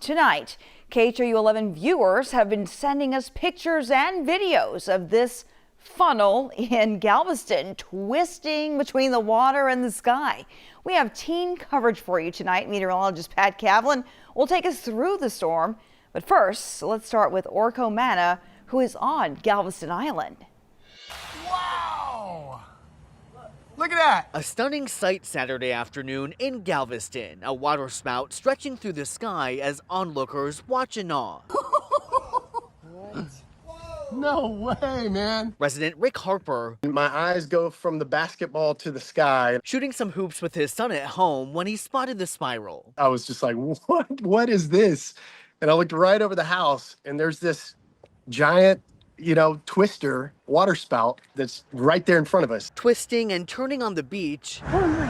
Tonight, KHOU 11 viewers have been sending us pictures and videos of this funnel in Galveston twisting between the water and the sky. We have teen coverage for you tonight. Meteorologist Pat Kavlin will take us through the storm. But first, let's start with Orko Manna, who is on Galveston Island. Wow! Look at that! A stunning sight Saturday afternoon in Galveston. A waterspout stretching through the sky as onlookers watch in awe. What? No way, man. Resident Rick Harper, My eyes go from the basketball to the sky. shooting some hoops with his son at home when he spotted the spiral. I was just like, what is this? And I looked right over the house and there's this giant, twister water spout that's right there in front of us. Twisting and turning on the beach. Oh my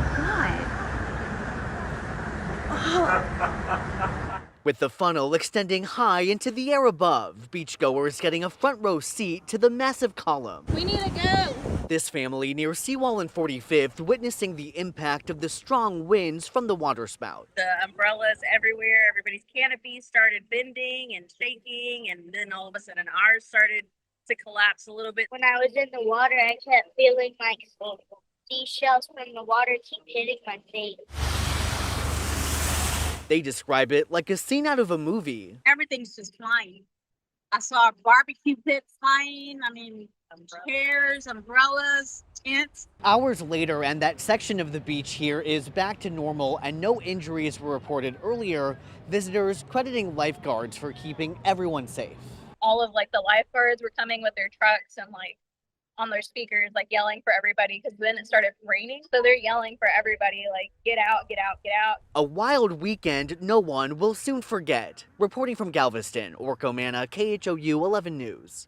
God. With the funnel extending high into the air above. Beachgoers getting a front row seat to the massive column. We need to go. This family near Seawall and 45th witnessing the impact of the strong winds from the waterspout. The umbrellas everywhere, everybody's canopies started bending and shaking, and then all of a sudden ours started to collapse a little bit. When I was in the water, I kept feeling like seashells from the water keep hitting my face. They describe it like a scene out of a movie. Everything's just flying. I saw barbecue pits flying, chairs, umbrellas, tents. Hours later, and that section of the beach here is back to normal and no injuries were reported earlier. Visitors crediting lifeguards for keeping everyone safe. All of the lifeguards were coming with their trucks and on their speakers, yelling for everybody, because then it started raining. So they're yelling for everybody, get out, get out, get out. A wild weekend no one will soon forget. Reporting from Galveston, Orko Manna, KHOU 11 News.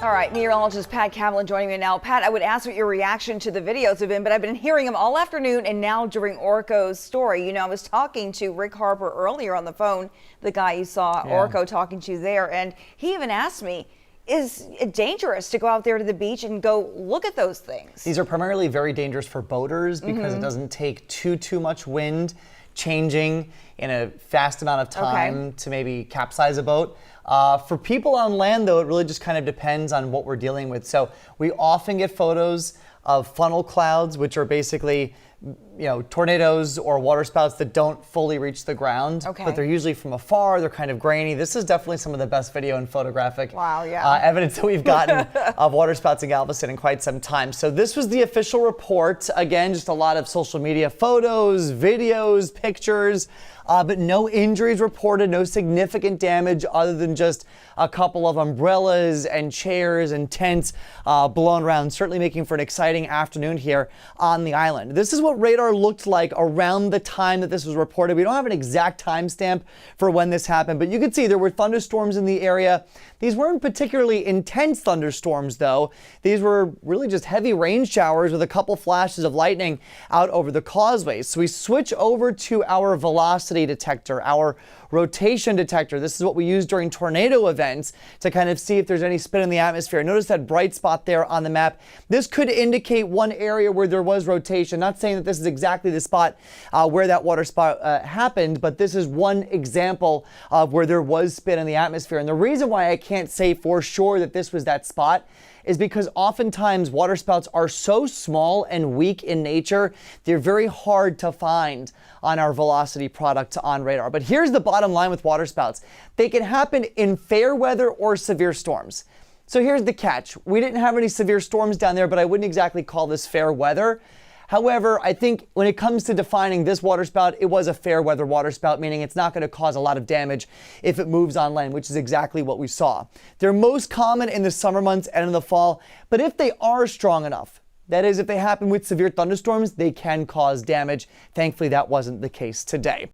All right, meteorologist Pat Kavlin joining me now. Pat, I would ask what your reaction to the videos have been, but I've been hearing them all afternoon and now during Orko's story. I was talking to Rick Harper earlier on the phone, the guy you saw Orko talking to there, and he even asked me, is it dangerous to go out there to the beach and go look at those things? These are primarily very dangerous for boaters because it doesn't take too much wind changing in a fast amount of time to maybe capsize a boat. For people on land, though, it really just kind of depends on what we're dealing with. So we often get photos of funnel clouds, which are basically tornadoes or waterspouts that don't fully reach the ground, but they're usually from afar. They're kind of grainy. This is definitely some of the best video and photographic evidence that we've gotten of waterspouts in Galveston in quite some time. So this was the official report. Again, just a lot of social media photos, videos, pictures, but no injuries reported, no significant damage other than just a couple of umbrellas and chairs and tents blown around, certainly making for an exciting afternoon here on the island. This is what radar looked like around the time that this was reported. We don't have an exact timestamp for when this happened, but you can see there were thunderstorms in the area. These weren't particularly intense thunderstorms, though. These were really just heavy rain showers with a couple flashes of lightning out over the causeway. So we switch over to our velocity detector, our rotation detector. This is what we use during tornado events to kind of see if there's any spin in the atmosphere. Notice that bright spot there on the map. This could indicate one area where there was rotation. Not saying that this is exactly the spot where that water spout happened, but this is one example of where there was spin in the atmosphere. And the reason why I can't say for sure that this was that spot is because oftentimes waterspouts are so small and weak in nature, they're very hard to find on our velocity product on radar. But here's the bottom line with waterspouts. They can happen in fair weather or severe storms. So here's the catch. We didn't have any severe storms down there, but I wouldn't exactly call this fair weather. However, I think when it comes to defining this waterspout, it was a fair weather waterspout, meaning it's not going to cause a lot of damage if it moves on land, which is exactly what we saw. They're most common in the summer months and in the fall, but if they are strong enough, that is, if they happen with severe thunderstorms, they can cause damage. Thankfully, that wasn't the case today.